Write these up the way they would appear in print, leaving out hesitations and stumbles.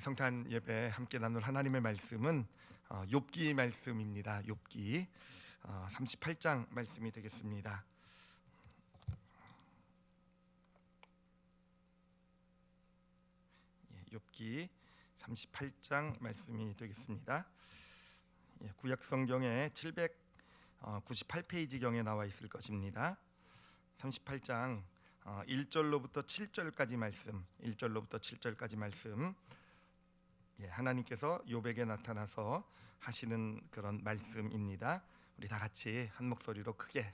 성탄 예배 함께 나눌 하나님의 말씀은 욥기 말씀입니다. 욥기 38장 말씀이 되겠습니다. 욥기 38장 말씀이 되겠습니다. 구약 성경에 798페이지경에 나와 있을 것입니다. 38장 1절로부터 7절까지 말씀, 1절로부터 7절까지 말씀. 하나님께서 욥에게 나타나서 하시는 그런 말씀입니다. 우리 다 같이 한 목소리로 크게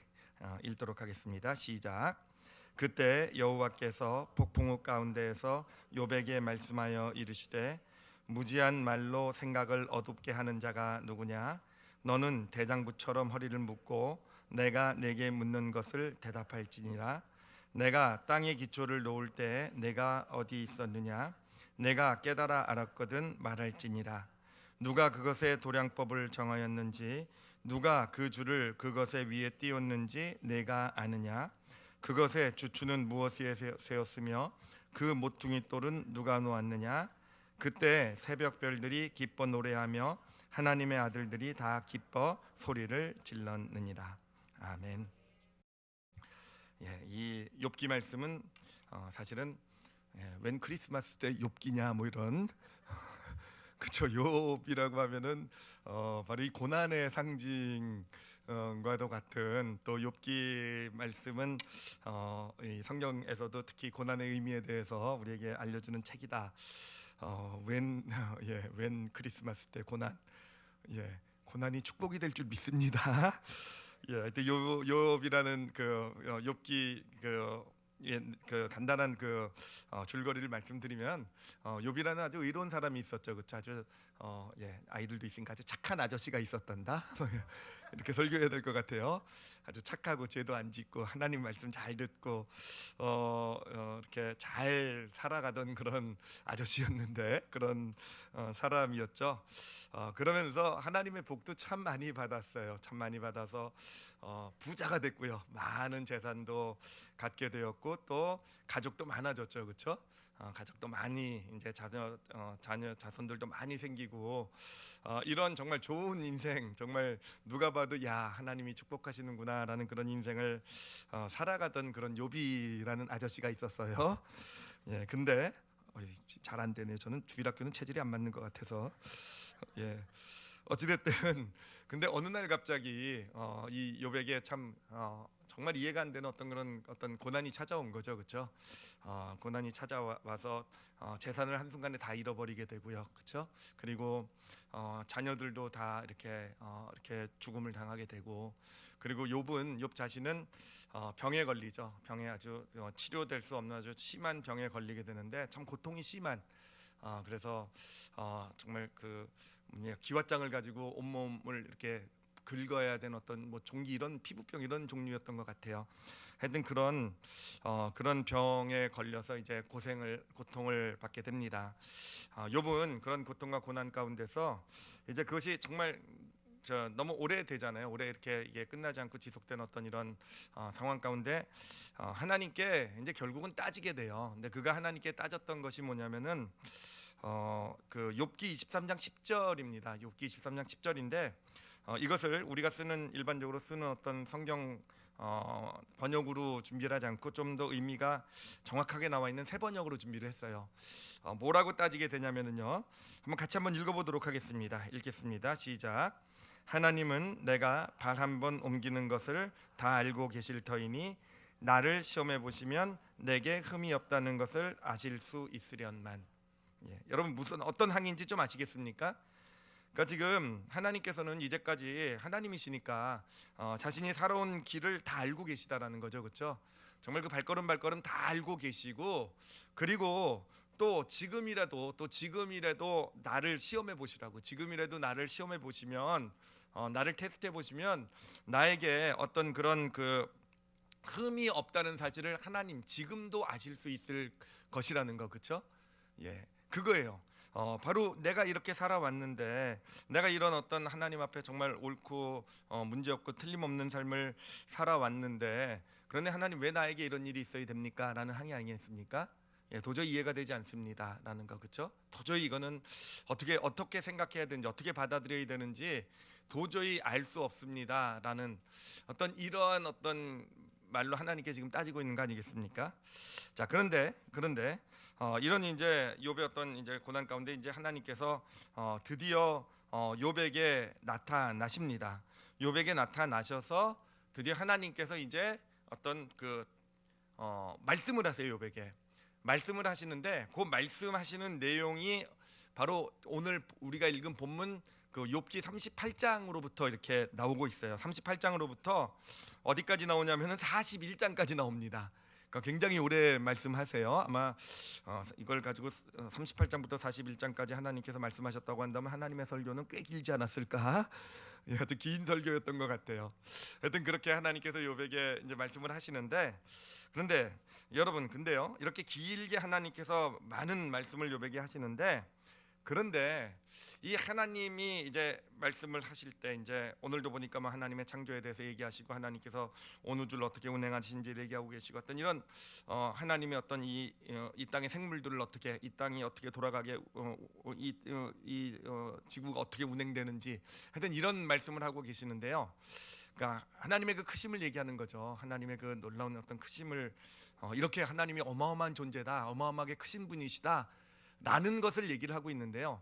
읽도록 하겠습니다. 시작. 그때 여호와께서 폭풍우 가운데에서 욥에게 말씀하여 이르시되 무지한 말로 생각을 어둡게 하는 자가 누구냐? 너는 대장부처럼 허리를 묶고 내가 내게 묻는 것을 대답할지니라. 내가 땅의 기초를 놓을 때 내가 어디 있었느냐? 내가 깨달아 알았거든 말할지니라. 누가 그것의 도량법을 정하였는지, 누가 그 줄을 그것의 위에 띄웠는지 내가 아느냐? 그것의 주추는 무엇에 세웠으며 그 모퉁이 돌은 누가 놓았느냐? 그때 새벽별들이 기뻐 노래하며 하나님의 아들들이 다 기뻐 소리를 질렀느니라. 아멘. 이 욥기 말씀은 사실은 웬 크리스마스 때 욥기냐 뭐 이런 그쵸. 욥이라고 하면은 바로 이 고난의 상징과도 같은, 또 욥기 말씀은 이 성경에서도 특히 고난의 의미에 대해서 우리에게 알려주는 책이다. 웬 크리스마스 때 고난, 고난이 축복이 될 줄 믿습니다. 하여튼 욥이라는 그 욥기 그 간단한 그 줄거리를 말씀드리면, 욥이라는 아주 의로운 사람이 있었죠. 그렇죠? 아주 아이들도 있으니까 아주 착한 아저씨가 있었단다. 이렇게 설교해야 될 것 같아요. 아주 착하고 죄도 안 짓고 하나님 말씀 잘 듣고 이렇게 잘 살아가던 그런 아저씨였는데, 그런 사람이었죠. 그러면서 하나님의 복도 참 많이 받았어요. 참 많이 받아서 부자가 됐고요. 많은 재산도 갖게 되었고 또 가족도 많아졌죠. 그렇죠? 가족도 많이, 이제 자손들도 많이 생기고, 이런 정말 좋은 인생, 정말 누가 봐도 야 하나님이 축복하시는구나라는 그런 인생을 살아가던 그런 욥이라는 아저씨가 있었어요. 근데 잘 안 되네요. 저는 주일학교는 체질이 안 맞는 것 같아서. 어찌됐든 근데 어느 날 갑자기 이 욥에게 참 정말 이해가 안 되는 어떤 고난이 찾아온 거죠. 그렇죠? 고난이 찾아와서 재산을 한순간에 다 잃어버리게 되고요. 그렇죠? 그리고 자녀들도 다 이렇게 죽음을 당하게 되고, 그리고 욥 자신은 병에 걸리죠. 병에 아주 치료될 수 없는 아주 심한 병에 걸리게 되는데 참 고통이 심한, 그래서 정말 그 기왓장을 가지고 온몸을 이렇게 긁어야 되는 어떤 종기, 이런 피부병 이런 종류였던 것 같아요. 하여튼 그런 병에 걸려서 이제 고통을 받게 됩니다. 욥은 그런 고통과 고난 가운데서 이제 그것이 정말 너무 오래 되잖아요. 오래 이렇게 이게 끝나지 않고 지속된 어떤 이런 상황 가운데 하나님께 이제 결국은 따지게 돼요. 근데 그가 하나님께 따졌던 것이 뭐냐면은 그 욥기 23장 10절입니다. 욥기 23장 10절인데 이것을 우리가 일반적으로 쓰는 어떤 성경 번역으로 준비를 하지 않고 좀 더 의미가 정확하게 나와 있는 새 번역으로 준비를 했어요. 뭐라고 따지게 되냐면은요, 같이 한번 읽어보도록 하겠습니다. 읽겠습니다. 시작. 하나님은 내가 발 한 번 옮기는 것을 다 알고 계실 터이니 나를 시험해 보시면 내게 흠이 없다는 것을 아실 수 있으련만. 여러분 어떤 항인지 좀 아시겠습니까? 그러니까 지금 하나님께서는 이제까지 하나님이시니까 자신이 살아온 길을 다 알고 계시다라는 거죠. 그렇죠? 정말 그 발걸음 다 알고 계시고, 그리고 또 지금이라도 나를 시험해 보시라고. 지금이라도 나를 시험해 보시면, 나를 테스트해 보시면 나에게 어떤 그런 그 흠이 없다는 사실을 하나님 지금도 아실 수 있을 것이라는 거. 그렇죠? 그거예요. 바로 내가 이렇게 살아왔는데, 내가 이런 어떤 하나님 앞에 정말 옳고 문제없고 틀림없는 삶을 살아왔는데, 그런데 하나님 왜 나에게 이런 일이 있어야 됩니까? 라는 항의 아니겠습니까? 도저히 이해가 되지 않습니다라는 거, 그렇죠? 도저히 이거는 어떻게 생각해야 되는지, 어떻게 받아들여야 되는지 도저히 알 수 없습니다라는 어떤 이러한 어떤 말로 하나님께 지금 따지고 있는 거 아니겠습니까? 자, 그런데 이런 이제 욥의 어떤 이제 고난 가운데 이제 하나님께서 드디어 욥에게 나타나십니다. 욥에게 나타나셔서 드디어 하나님께서 이제 어떤 말씀을 하세요. 욥에게 말씀을 하시는데, 그 말씀하시는 내용이 바로 오늘 우리가 읽은 본문 욥기 38장으로부터 이렇게 나오고 있어요. 38장으로부터 어디까지 나오냐면은 41장까지 나옵니다. 그러니까 굉장히 오래 말씀하세요. 아마 이걸 가지고 38장부터 41장까지 하나님께서 말씀하셨다고 한다면 하나님의 설교는 꽤 길지 않았을까? 아주 긴 설교였던 것 같아요. 하여튼 그렇게 하나님께서 욥에게 이제 말씀을 하시는데, 그런데 여러분, 근데요, 이렇게 길게 하나님께서 많은 말씀을 욥에게 하시는데, 그런데 이 하나님이 이제 말씀을 하실 때, 이제 오늘도 보니까 뭐 하나님의 창조에 대해서 얘기하시고, 하나님께서 온 우주를 어떻게 운행하시는지를 얘기하고 계시고, 어떤 이런 하나님의 어떤 이 땅의 생물들을 어떻게, 이 땅이 어떻게 돌아가게, 이 지구가 어떻게 운행되는지, 하여튼 이런 말씀을 하고 계시는데요. 그러니까 하나님의 그 크심을 얘기하는 거죠. 하나님의 그 놀라운 어떤 크심을, 이렇게 하나님이 어마어마한 존재다, 어마어마하게 크신 분이시다 라는 것을 얘기를 하고 있는데요.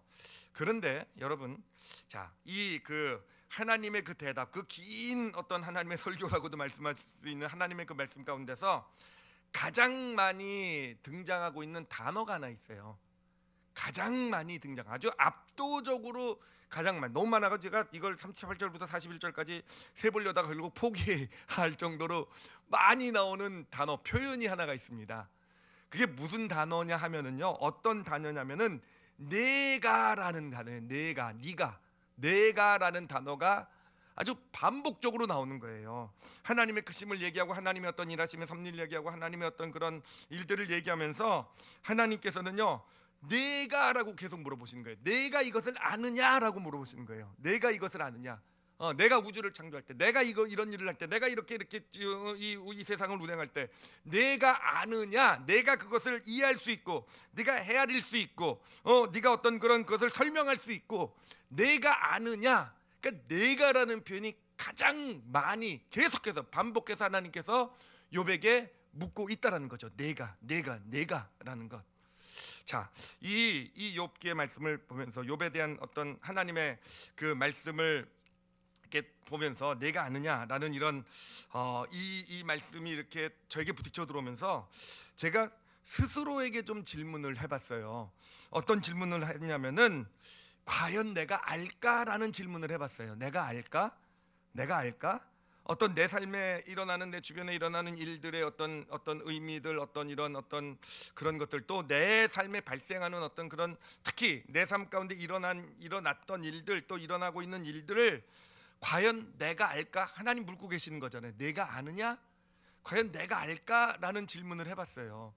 그런데 여러분, 자, 이 하나님의 그 대답, 그 긴 어떤 하나님의 설교라고도 말씀할 수 있는 하나님의 그 말씀 가운데서 가장 많이 등장하고 있는 단어가 하나 있어요. 가장 많이 등장, 아주 압도적으로 가장 많이, 너무 많아서 제가 이걸 38절부터 41절까지 세보려다가 결국 포기할 정도로 많이 나오는 단어, 표현이 하나가 있습니다. 그게 무슨 단어냐 하면은요, 어떤 단어냐면은 내가라는 단어예요. 내가라는 단어가 아주 반복적으로 나오는 거예요. 하나님의 크심을 얘기하고, 하나님의 어떤 일하심의 섭리를 얘기하고, 하나님의 어떤 그런 일들을 얘기하면서 하나님께서는요, 내가라고 계속 물어보시는 거예요. 내가 이것을 아느냐라고 물어보시는 거예요. 내가 이것을 아느냐? 내가 우주를 창조할 때, 내가 이런 일을 할 때, 내가 이렇게 이 세상을 운행할 때, 내가 아느냐? 내가 그것을 이해할 수 있고, 네가 헤아릴 수 있고, 네가 어떤 그런 것을 설명할 수 있고, 내가 아느냐? 그러니까 내가라는 표현이 가장 많이 계속해서 반복해서 하나님께서 욥에게 묻고 있다라는 거죠. 내가라는 것. 자, 이 욥기의 말씀을 보면서, 욥에 대한 어떤 하나님의 그 말씀을 이렇게 보면서 내가 아느냐라는 이런 이 말씀이 이렇게 저에게 부딪혀 들어오면서 제가 스스로에게 좀 질문을 해봤어요. 어떤 질문을 했냐면은, 과연 내가 알까라는 질문을 해봤어요. 내가 알까? 어떤 내 삶에 일어나는, 내 주변에 일어나는 일들의 어떤 의미들, 어떤 그런 것들, 또 내 삶에 발생하는 어떤 그런, 특히 내 삶 가운데 일어났던 일들, 또 일어나고 있는 일들을 과연 내가 알까? 하나님 묻고 계시는 거잖아요. 내가 아느냐? 과연 내가 알까라는 질문을 해봤어요.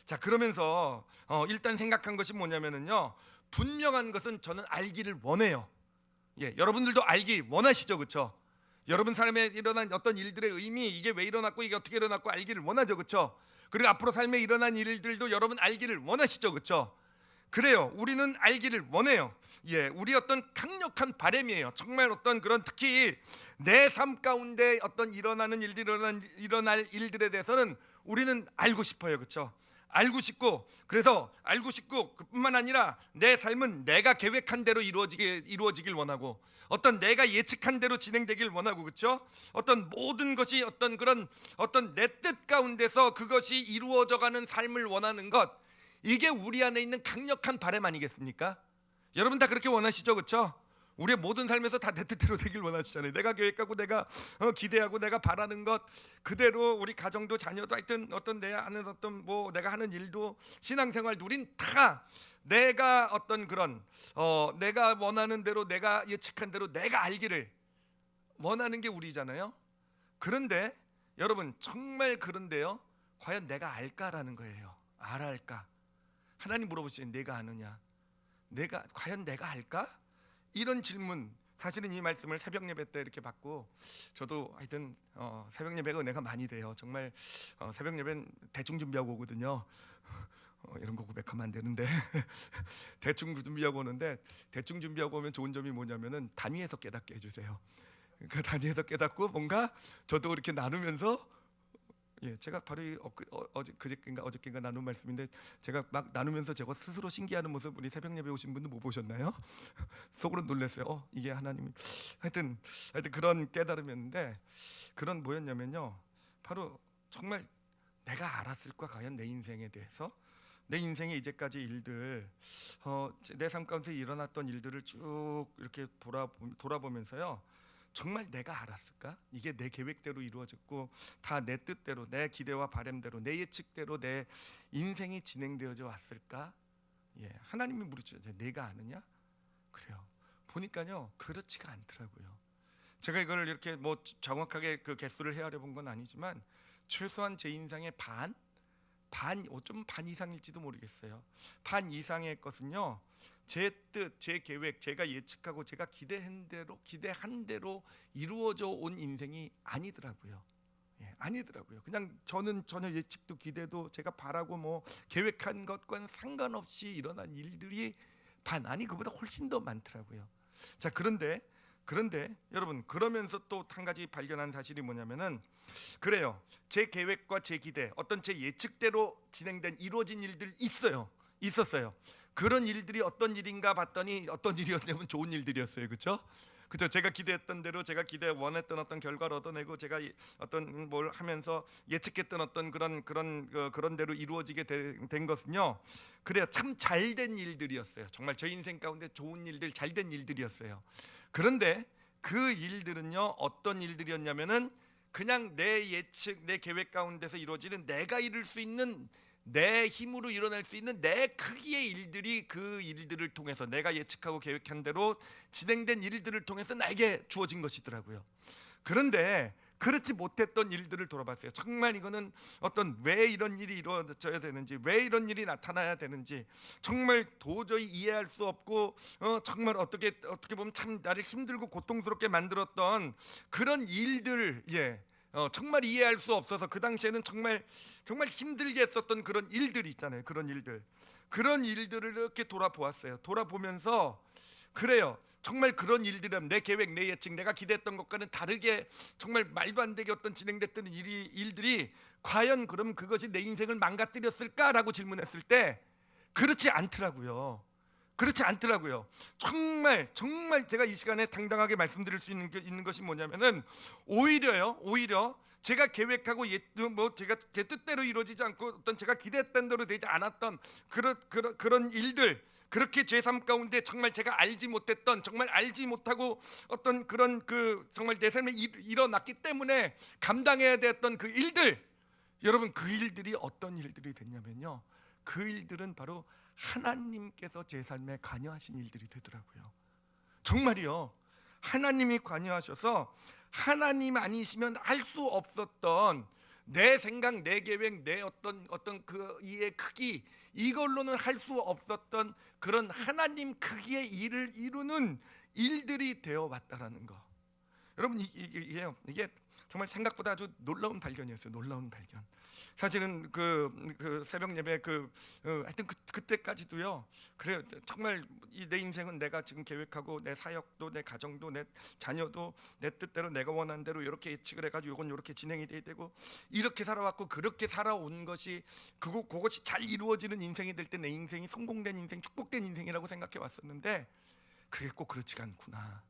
자, 그러면서 일단 생각한 것이 뭐냐면은요, 분명한 것은 저는 알기를 원해요. 여러분들도 알기 원하시죠, 그렇죠? 여러분 삶에 일어난 어떤 일들의 의미, 이게 왜 일어났고 이게 어떻게 일어났고 알기를 원하죠, 그렇죠? 그리고 앞으로 삶에 일어난 일들도 여러분 알기를 원하시죠, 그렇죠? 그래요. 우리는 알기를 원해요. 우리 어떤 강력한 바람이에요. 정말 어떤 그런, 특히 내 삶 가운데 어떤 일어날 일들에 대해서는 우리는 알고 싶어요, 그렇죠? 알고 싶고, 그래서 알고 싶고, 그뿐만 아니라 내 삶은 내가 계획한 대로 이루어지길 원하고, 어떤 내가 예측한 대로 진행되길 원하고, 그렇죠? 어떤 모든 것이 어떤 그런 어떤 내 뜻 가운데서 그것이 이루어져가는 삶을 원하는 것, 이게 우리 안에 있는 강력한 바람 아니겠습니까? 여러분 다 그렇게 원하시죠, 그렇죠? 우리의 모든 삶에서 다 내 뜻대로 되길 원하시잖아요. 내가 계획하고, 내가 기대하고, 내가 바라는 것 그대로, 우리 가정도, 자녀도, 하여튼 어떤 내 하는 어떤 내가 하는 일도, 신앙생활도, 우린 다 내가 어떤 그런 내가 원하는 대로, 내가 예측한 대로 내가 알기를 원하는 게 우리잖아요. 그런데 여러분, 정말 그런데요, 과연 내가 알까라는 거예요. 알까? 하나님 물어보시는, 내가 아느냐? 과연 내가 알까? 이런 질문, 사실은 이 말씀을 새벽 예배 때 이렇게 받고, 저도 하여튼 새벽 예배가 은혜가 많이 돼요. 정말 새벽 예배는 대충 준비하고 오거든요. 이런 거 고백하면 안 되는데 대충 준비하고 오는데, 대충 준비하고 오면 좋은 점이 뭐냐면은 단위에서 깨닫게 해주세요. 그러니까 단위에서 깨닫고 뭔가 저도 이렇게 나누면서, 제가 바로 그저께인가 어저께인가 나눈 말씀인데, 제가 막 나누면서 제가 스스로 신기하는 모습 우리 새벽 예배 오신 분들 못 보셨나요? 속으로 놀랐어요. 이게 하나님이 하여튼 그런 깨달음이었는데, 그런 뭐였냐면요, 바로 정말 내가 알았을까 과연 내 인생에 대해서, 내 인생의 이제까지 일들, 내 삶 가운데 일어났던 일들을 쭉 이렇게 돌아보면서요, 정말 내가 알았을까? 이게 내 계획대로 이루어졌고 다 내 뜻대로, 내 기대와 바람대로, 내 예측대로 내 인생이 진행되어져 왔을까? 하나님이 물으시죠. 내가 아느냐? 그래요. 보니까요, 그렇지가 않더라고요. 제가 이걸 이렇게 뭐 정확하게 그 개수를 헤아려 본 건 아니지만, 최소한 제 인생의 어쩌면 반 이상일지도 모르겠어요. 반 이상의 것은요, 제 뜻, 제 계획, 제가 예측하고 제가 기대한 대로 이루어져 온 인생이 아니더라고요. 아니더라고요. 그냥 저는 전혀 예측도 기대도 제가 바라고 뭐 계획한 것과는 상관없이 일어난 일들이 그보다 훨씬 더 많더라고요. 자, 그런데 여러분, 그러면서 또 한 가지 발견한 사실이 뭐냐면은, 그래요, 제 계획과 제 기대, 어떤 제 예측대로 진행된 이루어진 일들 있었어요. 그런 일들이 어떤 일인가 봤더니 어떤 일이었냐면 좋은 일들이었어요. 그렇죠? 제가 기대했던 대로, 제가 원했던 어떤 결과를 얻어내고, 제가 어떤 뭘 하면서 예측했던 어떤 그런 대로 이루어지게 된 것은요, 그래요, 참 잘된 일들이었어요. 정말 제 인생 가운데 좋은 일들, 잘된 일들이었어요. 그런데 그 일들은요, 어떤 일들이었냐면은, 그냥 내 예측, 내 계획 가운데서 이루어지는, 내가 이룰 수 있는, 내 힘으로 일어날 수 있는 내 크기의 일들이, 그 일들을 통해서, 내가 예측하고 계획한 대로 진행된 일들을 통해서 나에게 주어진 것이더라고요. 그런데 그렇지 못했던 일들을 돌아봤어요. 정말 이거는 왜 이런 일이 이루어져야 되는지, 왜 이런 일이 나타나야 되는지 정말 도저히 이해할 수 없고, 정말 어떻게 보면 참 나를 힘들고 고통스럽게 만들었던 그런 일들, 정말 이해할 수 없어서 그 당시에는 정말 힘들게 했었던 그런 일들이 있잖아요. 그런 일들을 이렇게 돌아보았어요. 돌아보면서, 그래요, 정말 그런 일들은 내 계획, 내 예측, 내가 기대했던 것과는 다르게 정말 말도 안 되게 어떤 진행됐던 일들이 과연 그럼 그것이 내 인생을 망가뜨렸을까라고 질문했을 때, 그렇지 않더라고요. 정말 제가 이 시간에 당당하게 말씀드릴 수 있는 것이 뭐냐면은, 오히려 제가 계획하고 제가 제 뜻대로 이루어지지 않고 어떤 제가 기대했던 대로 되지 않았던 그런 일들, 그렇게 제 삶 가운데 정말 제가 알지 못했던, 정말 알지 못하고 어떤 정말 내 삶에 일어났기 때문에 감당해야 되었던 그 일들, 여러분, 그 일들이 어떤 일들이 됐냐면요, 그 일들은 바로 하나님께서 제 삶에 관여하신 일들이 되더라고요. 정말이요. 하나님이 관여하셔서, 하나님 아니시면 할 수 없었던 내 생각, 내 계획, 내 어떤 그 이의 크기, 이걸로는 할 수 없었던 그런 하나님 크기의 일을 이루는 일들이 되어 왔다라는 거. 여러분, 이게 정말 생각보다 아주 놀라운 발견이었어요. 놀라운 발견. 사실은 그 새벽 예배 하여튼 그때까지도요, 그래요, 정말 내 인생은 내가 지금 계획하고, 내 사역도, 내 가정도, 내 자녀도 내 뜻대로, 내가 원하는 대로 이렇게 예측을 해가지고 이건 이렇게 진행이 돼야 되고, 이렇게 살아왔고, 그렇게 살아온 것이 그것이 잘 이루어지는 인생이 될 때 내 인생이 성공된 인생, 축복된 인생이라고 생각해 왔었는데, 그게 꼭 그렇지가 않구나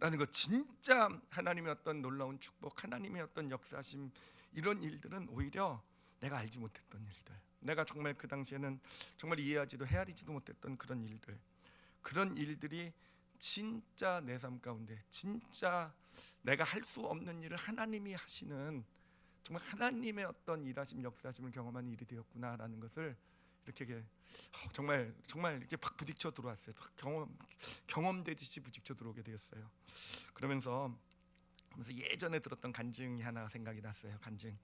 라는 거. 진짜 하나님의 어떤 놀라운 축복, 하나님의 어떤 역사심, 이런 일들은 오히려 내가 알지 못했던 일들, 내가 정말 그 당시에는 정말 이해하지도 헤아리지도 못했던 그런 일들이 진짜 내 삶 가운데, 진짜 내가 할 수 없는 일을 하나님이 하시는, 정말 하나님의 어떤 일하심, 역사심을 경험하는 일이 되었구나라는 것을 이렇게 정말 이렇게 팍 부딪혀 들어왔어요. 경험되듯이 부딪혀 들어오게 되었어요. 그러면서 예전에 들었던 간증이 하나 생각이 났어요. 근데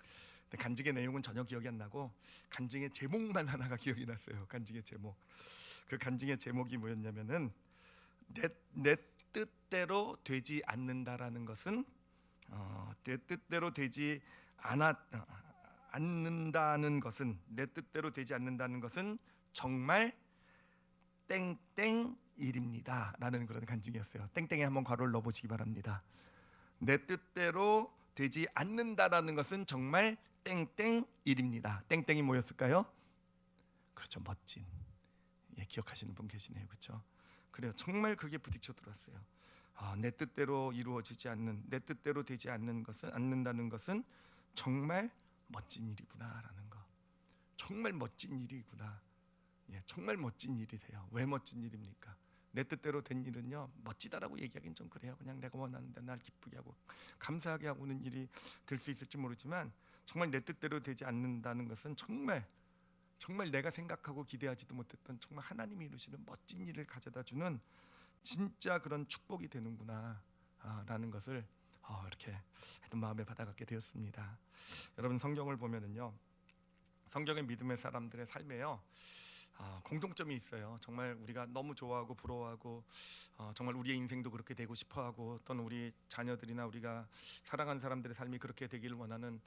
간증의 내용은 전혀 기억이 안 나고, 간증의 제목만 하나가 기억이 났어요. 간증의 제목. 그 간증의 제목이 뭐였냐면은, 내 뜻대로 되지 않는다라는 것은, 내 뜻대로 되지 않는다는 것은, 내 뜻대로 되지 않는다는 것은 정말 땡땡 일입니다 라는 그런 간증이었어요. 땡땡에 한번 괄호를 넣어보시기 바랍니다. 내 뜻대로 되지 않는다라는 것은 정말 땡땡 일입니다. 땡땡이 뭐였을까요? 그렇죠, 멋진. 예, 기억하시는 분 계시네요. 그렇죠? 그래요. 정말 그게 부딪혀 들어왔어요. 내 뜻대로 이루어지지 않는, 내 뜻대로 되지 않는다는 것은 정말 멋진 일이구나라는 거. 정말 멋진 일이구나. 예, 정말 멋진 일이세요. 왜 멋진 일입니까? 내 뜻대로 된 일은요, 멋지다라고 얘기하기는 좀 그래요. 그냥 내가 원하는 대로 날 기쁘게 하고 감사하게 하고는 일이 될 수 있을지 모르지만, 정말 내 뜻대로 되지 않는다는 것은 정말 내가 생각하고 기대하지도 못했던 정말 하나님이 이루시는 멋진 일을 가져다 주는 진짜 그런 축복이 되는구나 라는 것을 이렇게 마음에 받아갖게 되었습니다. 여러분, 성경을 보면은요, 성경의 믿음의 사람들의 삶에요, 공통점이 있어요. 정말 우리가 너무 좋아하고 부러워하고 정말 우리의 인생도 그렇게 되고 싶어하고, 또는 우리 자녀들이나 우리가 사랑하는 사람들의 삶이 그렇게 되기를 원하는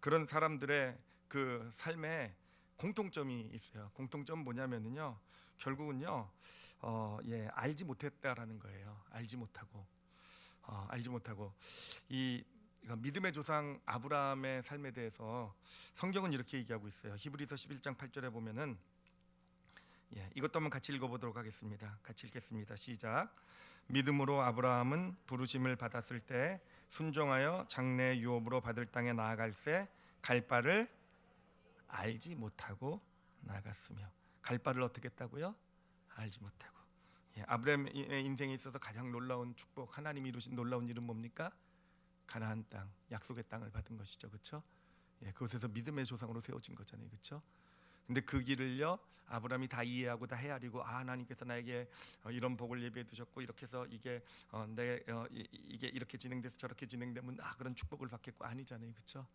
그런 사람들의 그 삶에 공통점이 있어요. 공통점은 뭐냐면은요, 결국은요, 알지 못했다라는 거예요. 알지 못하고 이 믿음의 조상 아브라함의 삶에 대해서 성경은 이렇게 얘기하고 있어요. 히브리서 11장 8절에 보면은, 이것도 한번 같이 읽어보도록 하겠습니다. 같이 읽겠습니다. 시작. 믿음으로 아브라함은 부르심을 받았을 때 순종하여 장래 유업으로 받을 땅에 나아갈새 갈 바를 알지 못하고 나갔으며. 갈 바를 어떻게 했다고요? 알지 못하고. 아브라함의 인생에 있어서 가장 놀라운 축복, 하나님이 이루신 놀라운 일은 뭡니까? 가나안 땅, 약속의 땅을 받은 것이죠. 그렇죠? 그곳에서 믿음의 조상으로 세워진 거잖아요. 그렇죠? 근데 그 길을요, 아브라함이 다 이해하고 다 헤아리고, 하나님께서 나에게 이런 복을 예비해 두셨고, 이렇게 해서 이게 이게 이렇게 진행돼서 저렇게 진행되면 그런 축복을 받겠고, 아니잖아요. 그렇죠?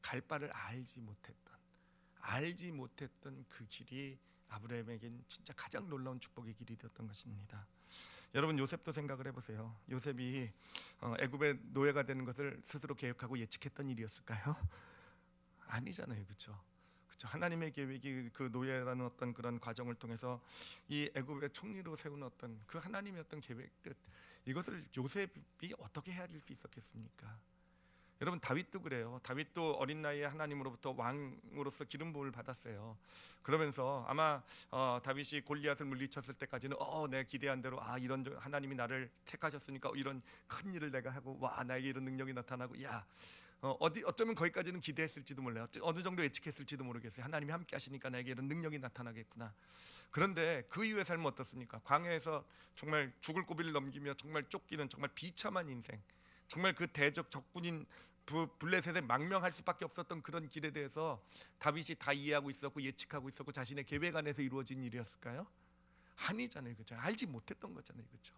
갈 바를 알지 못했던 그 길이 아브라함에겐 진짜 가장 놀라운 축복의 길이 되었던 것입니다. 여러분, 요셉도 생각을 해보세요. 요셉이 애굽의 노예가 되는 것을 스스로 계획하고 예측했던 일이었을까요? 아니잖아요. 그렇죠? 하나님의 계획이 그 노예라는 어떤 그런 과정을 통해서 이 애굽의 총리로 세운 어떤 그 하나님의 어떤 계획 뜻, 이것을 요셉이 어떻게 헤아릴 수 있었겠습니까? 여러분, 다윗도 그래요. 다윗도 어린 나이에 하나님으로부터 왕으로서 기름 부음을 받았어요. 그러면서 아마 다윗이 골리앗을 물리쳤을 때까지는 내가 기대한 대로 이런 하나님이 나를 택하셨으니까 이런 큰 일을 내가 하고, 나에게 이런 능력이 나타나고, 어쩌면 거기까지는 기대했을지도 몰라요. 어느 정도 예측했을지도 모르겠어요. 하나님이 함께 하시니까 나에게 이런 능력이 나타나겠구나. 그런데 그 이후의 삶은 어떻습니까? 광야에서 정말 죽을 고비를 넘기며 정말 쫓기는 정말 비참한 인생, 정말 그 대적 적군인 블레셋에 망명할 수밖에 없었던 그런 길에 대해서 다윗이 다 이해하고 있었고 예측하고 있었고 자신의 계획 안에서 이루어진 일이었을까요? 아니잖아요. 그렇죠? 알지 못했던 거잖아요. 그렇죠?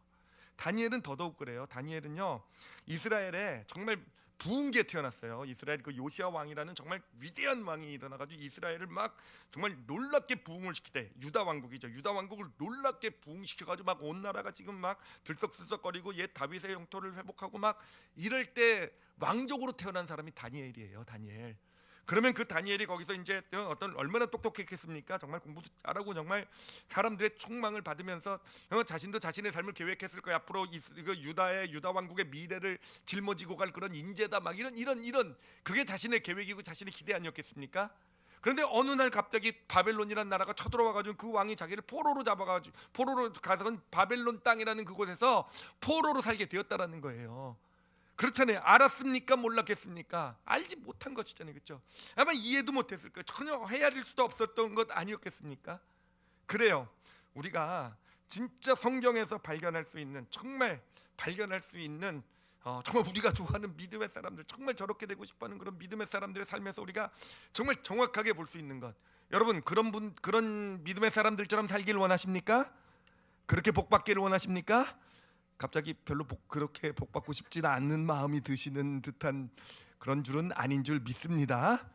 다니엘은 더더욱 그래요. 다니엘은요, 이스라엘에 정말 부흥기에 태어났어요. 이스라엘 그 요시아 왕이라는 정말 위대한 왕이 일어나가지고 이스라엘을 막 정말 놀랍게 부흥을 시키대. 유다 왕국이죠. 유다 왕국을 놀랍게 부흥시켜가지고 막 온 나라가 지금 막 들썩들썩거리고 옛 다윗의 영토를 회복하고 막 이럴 때 왕족으로 태어난 사람이 다니엘이에요. 다니엘. 그러면 그 다니엘이 거기서 이제 어떤 얼마나 똑똑했겠습니까? 정말 공부도 잘하고 정말 사람들의 촉망을 받으면서 자신도 자신의 삶을 계획했을 거야. 앞으로 유다 왕국의 미래를 짊어지고 갈 그런 인재다. 막 이런 그게 자신의 계획이고 자신의 기대 아니었겠습니까? 그런데 어느 날 갑자기 바벨론이라는 나라가 쳐들어와가지고 그 왕이 자기를 포로로 잡아가지고 포로로 가서 바벨론 땅이라는 그곳에서 포로로 살게 되었다라는 거예요. 그렇잖아요. 알았습니까? 몰랐겠습니까? 알지 못한 것이잖아요. 그렇죠? 아마 이해도 못했을 거예요. 전혀 헤아릴 수도 없었던 것 아니었겠습니까? 그래요. 우리가 진짜 성경에서 발견할 수 있는, 정말 발견할 수 있는 정말 우리가 좋아하는 믿음의 사람들, 정말 저렇게 되고 싶어하는 그런 믿음의 사람들의 삶에서 우리가 정말 정확하게 볼 수 있는 것. 여러분, 그런 믿음의 사람들처럼 살기를 원하십니까? 그렇게 복받기를 원하십니까? 갑자기 별로 그렇게 복받고 싶지는 않는 마음이 드시는 듯한 그런 줄은 아닌 줄 믿습니다.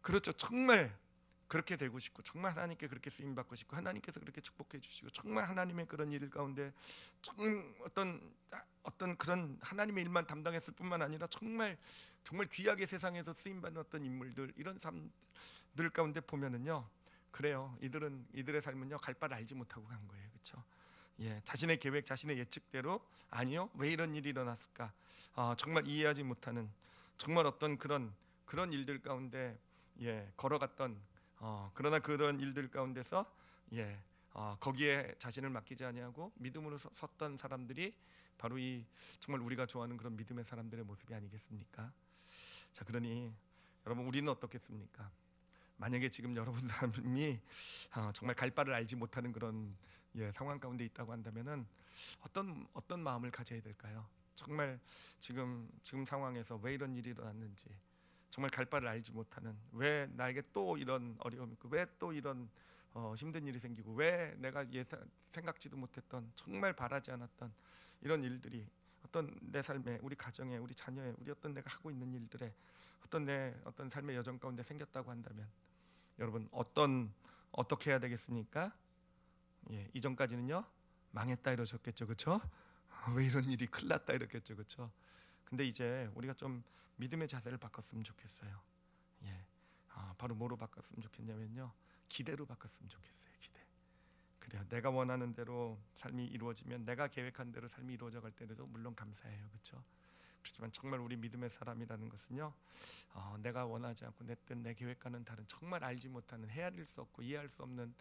그렇죠. 정말 그렇게 되고 싶고 정말 하나님께 그렇게 쓰임 받고 싶고 하나님께서 그렇게 축복해 주시고 정말 하나님의 그런 일 가운데 어떤 그런 하나님의 일만 담당했을 뿐만 아니라 정말 귀하게 세상에서 쓰임 받는 어떤 인물들, 이런 사람들 가운데 보면은요, 그래요. 이들의 삶은요, 갈 바를 알지 못하고 간 거예요. 그렇죠? 예, 자신의 계획, 자신의 예측대로 아니요, 왜 이런 일이 일어났을까? 정말 이해하지 못하는 정말 어떤 그런 일들 가운데 걸어갔던, 그러나 그런 일들 가운데서 거기에 자신을 맡기지 아니하고 믿음으로 섰던 사람들이 바로 이 정말 우리가 좋아하는 그런 믿음의 사람들의 모습이 아니겠습니까? 자, 그러니 여러분, 우리는 어떻겠습니까? 만약에 지금 여러분 사람이 정말 갈 바를 알지 못하는 그런 상황 가운데 있다고 한다면은 어떤 마음을 가져야 될까요? 정말 지금 상황에서 왜 이런 일이 일어났는지, 정말 갈 바를 알지 못하는, 왜 나에게 또 이런 어려움이 있고, 왜 또 이런 힘든 일이 생기고, 왜 내가 생각지도 못했던, 정말 바라지 않았던 이런 일들이 어떤 내 삶에, 우리 가정에, 우리 자녀에, 우리 어떤 내가 하고 있는 일들에 어떤 내 어떤 삶의 여정 가운데 생겼다고 한다면, 여러분 어떻게 해야 되겠습니까? 이전까지는요, 망했다 이러셨겠죠, 그렇죠? 왜 이런 일이, 큰일 났다 이랬겠죠, 그렇죠? 근데 이제 우리가 좀 믿음의 자세를 바꿨으면 좋겠어요. 바로 뭐로 바꿨으면 좋겠냐면요, 기대로 바꿨으면 좋겠어요. 기대. 그래요. 내가 원하는 대로 삶이 이루어지면, 내가 계획한 대로 삶이 이루어져 갈 때도 물론 감사해요, 그렇죠? 그렇지만 정말 우리 믿음의 사람이라는 것은요, 내가 원하지 않고 내 뜻, 내 계획과는 다른, 정말 알지 못하는, 헤아릴 수 없고 이해할 수 없는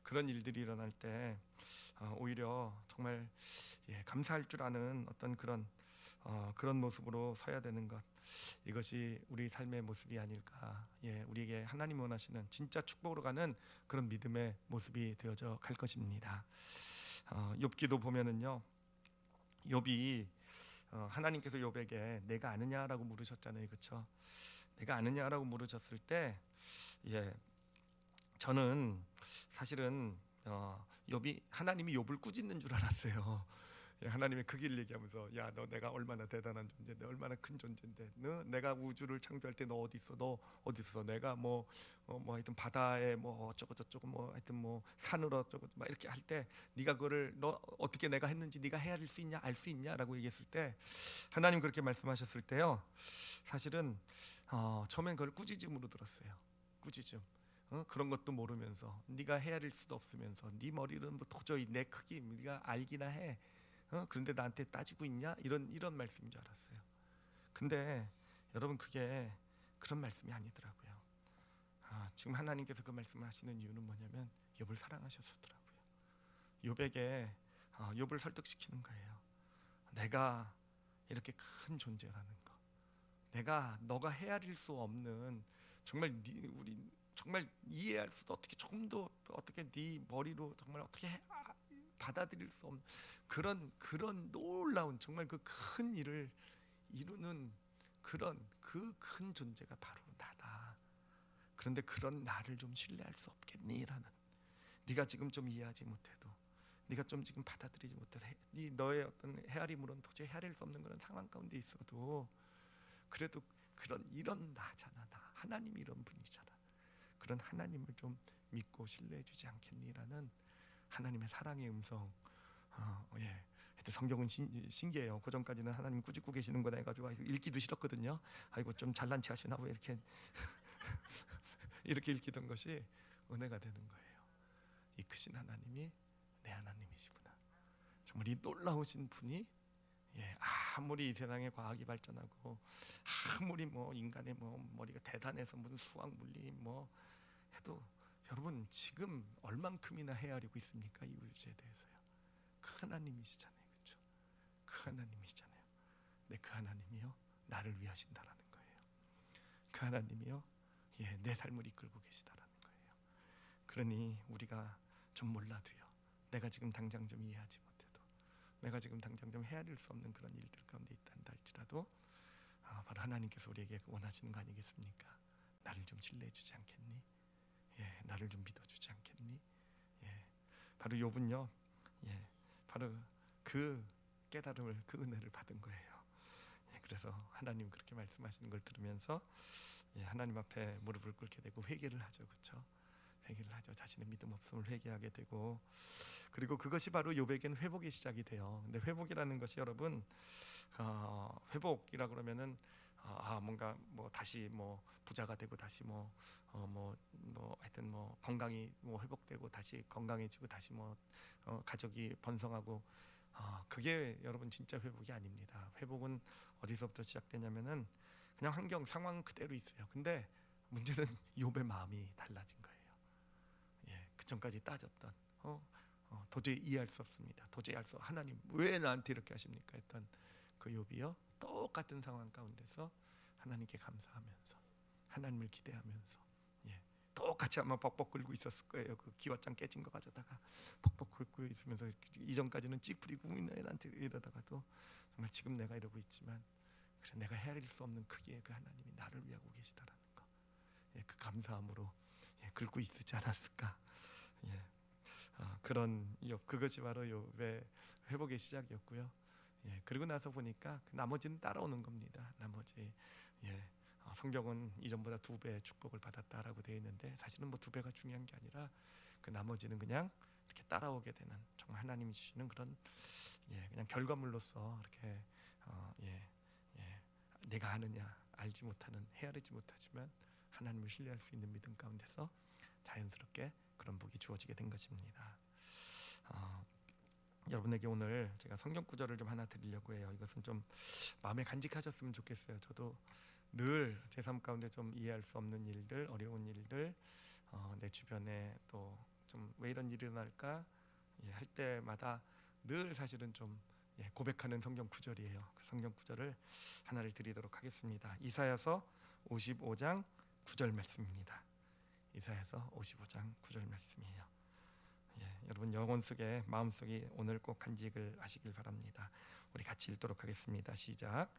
그런 일들이 일어날 때 오히려 정말 감사할 줄 아는 어떤 그런 모습으로 서야 되는 것, 이것이 우리 삶의 모습이 아닐까. 우리에게 하나님 원하시는 진짜 축복으로 가는 그런 믿음의 모습이 되어져 갈 것입니다. 욥기도 보면은요, 욥이 하나님께서 욥에게 내가 아느냐라고 물으셨잖아요, 그렇죠? 내가 아느냐라고 물으셨을 때, 저는 사실은 욥이, 하나님이 욥을 꾸짖는 줄 알았어요. 하나님의 그 길 얘기하면서, 야, 너 내가 얼마나 대단한 존재인데, 얼마나 큰 존재인데, 너 내가 우주를 창조할 때 너 어디 있어? 너 어디 있어? 내가 뭐 하여튼 바다에 뭐 어쩌고 저쩌고 뭐 하여튼 뭐 산으로 어쩌고 막 이렇게 할 때, 네가 그거를 너 어떻게 내가 했는지 네가 헤아릴 수 있냐, 알 수 있냐라고 얘기했을 때, 하나님 그렇게 말씀하셨을 때요, 사실은 처음엔 그걸 꾸짖음으로 들었어요. 꾸짖음. 그런 것도 모르면서, 네가 헤아릴 수도 없으면서, 네 머리는 뭐 도저히 내 크기 네가 알기나 해. 그런데 나한테 따지고 있냐? 이런 말씀인 줄 알았어요. 근데 여러분, 그게 그런 말씀이 아니더라고요. 지금 하나님께서 그 말씀을 하시는 이유는 뭐냐면, 욥을 사랑하셨더라고요. 욥에게 욥을 설득시키는 거예요. 내가 이렇게 큰 존재라는 거, 너가 헤아릴 수 없는, 정말 우리 정말 이해할 수도, 어떻게 조금도 어떻게 네 머리로 정말 어떻게 받아들일 수 없는 그런 놀라운, 정말 그 큰 일을 이루는 그런 그 큰 존재가 바로 나다. 그런데 그런 나를 좀 신뢰할 수 없겠니?라는, 네가 지금 좀 이해하지 못해도, 네가 좀 지금 받아들이지 못해도, 너의 어떤 헤아림으로는 도저히 헤아릴 수 없는 그런 상황 가운데 있어도, 그래도 이런 나잖아. 나 하나님이 이런 분이잖아. 그런 하나님을 좀 믿고 신뢰해주지 않겠니라는 하나님의 사랑의 음성. 하여튼 성경은 신기해요. 그 전까지는 하나님 꾸짖고 계시는 거다 해가지고 읽기도 싫었거든요. 아이고, 좀 잘난 체 하시나 왜 이렇게 이렇게 읽히던 것이 은혜가 되는 거예요. 이 크신 하나님이 내 하나님이시구나. 정말 이 놀라우신 분이, 아무리 이 세상에 과학이 발전하고, 아무리 뭐 인간의 머리가 대단해서 무슨 수학 물리 해도, 여러분 지금 얼만큼이나 헤아리고 있습니까? 이 우주에 대해서요. 그 하나님이시잖아요, 그렇죠? 그 하나님이시잖아요. 그 하나님이요, 나를 위하신다라는 거예요. 그 하나님이요, 내 삶을 이끌고 계시다라는 거예요. 그러니 우리가 좀 몰라도요, 내가 지금 당장 좀 이해하지 못해도, 내가 지금 당장 좀 헤아릴 수 없는 그런 일들 가운데 있단다 할지라도, 바로 하나님께서 우리에게 원하시는 거 아니겠습니까? 나를 좀 신뢰해주지 않겠니? 나를 좀 믿어주지 않겠니? 바로 욥은요, 바로 그 깨달음을, 그 은혜를 받은 거예요. 그래서 하나님 그렇게 말씀하시는 걸 들으면서 하나님 앞에 무릎을 꿇게 되고 회개를 하죠, 그렇죠? 회개를 하죠. 자신의 믿음 없음을 회개하게 되고, 그리고 그것이 바로 욥에게는 회복의 시작이 돼요. 근데 회복이라는 것이 여러분, 회복이라 그러면은 뭔가 뭐 다시 뭐 부자가 되고 다시 하여튼 뭐 건강이 뭐 회복되고 다시 건강해지고 다시 가족이 번성하고, 그게 여러분 진짜 회복이 아닙니다. 회복은 어디서부터 시작되냐면은 그냥 환경 상황 그대로 있어요. 근데 문제는 욥의 마음이 달라진 거예요. 그 전까지 따졌던 도저히 이해할 수 없습니다. 도저히 하나님 왜 나한테 이렇게 하십니까 했던 그 욥이요, 똑같은 상황 가운데서 하나님께 감사하면서 하나님을 기대하면서, 똑같이 아마 벅벅 끓고 있었을 거예요. 그 기와장 깨진 거 가져다가 벅벅 끓고 있으면서, 이전까지는 찌푸리고 나한테 이러다가도 정말 지금 내가 이러고 있지만 그래, 내가 헤아릴 수 없는 크기의 그 하나님이 나를 위하고 계시다라는 거, 그 감사함으로 긁고 있지 않았을까. 그런 욥, 그것이 바로 욥의 회복의 시작이었고요. 그리고 나서 보니까 그 나머지는 따라오는 겁니다. 나머지 성경은 이전보다 2배 축복을 받았다라고 되어 있는데, 사실은 뭐 2배가 중요한 게 아니라 그 나머지는 그냥 이렇게 따라오게 되는, 정말 하나님이 주시는 그런 그냥 결과물로서 이렇게 내가 아느냐, 알지 못하는, 헤아리지 못하지만 하나님을 신뢰할 수 있는 믿음 가운데서 자연스럽게 그런 복이 주어지게 된 것입니다. 여러분에게 오늘 제가 성경 구절을 좀 하나 드리려고 해요. 이것은 좀 마음에 간직하셨으면 좋겠어요. 저도 늘 제 삶 가운데 좀 이해할 수 없는 일들, 어려운 일들, 내 주변에 또 좀 왜 이런 일이 일어날까 할 때마다 늘 사실은 좀 고백하는 성경 구절이에요. 그 성경 구절을 하나를 드리도록 하겠습니다. 이사야서 55장 9절 말씀입니다. 이사야서 55장 9절 말씀이에요. 여러분 영혼 속에, 마음 속에 오늘 꼭 간직을 하시길 바랍니다. 우리 같이 읽도록 하겠습니다. 시작.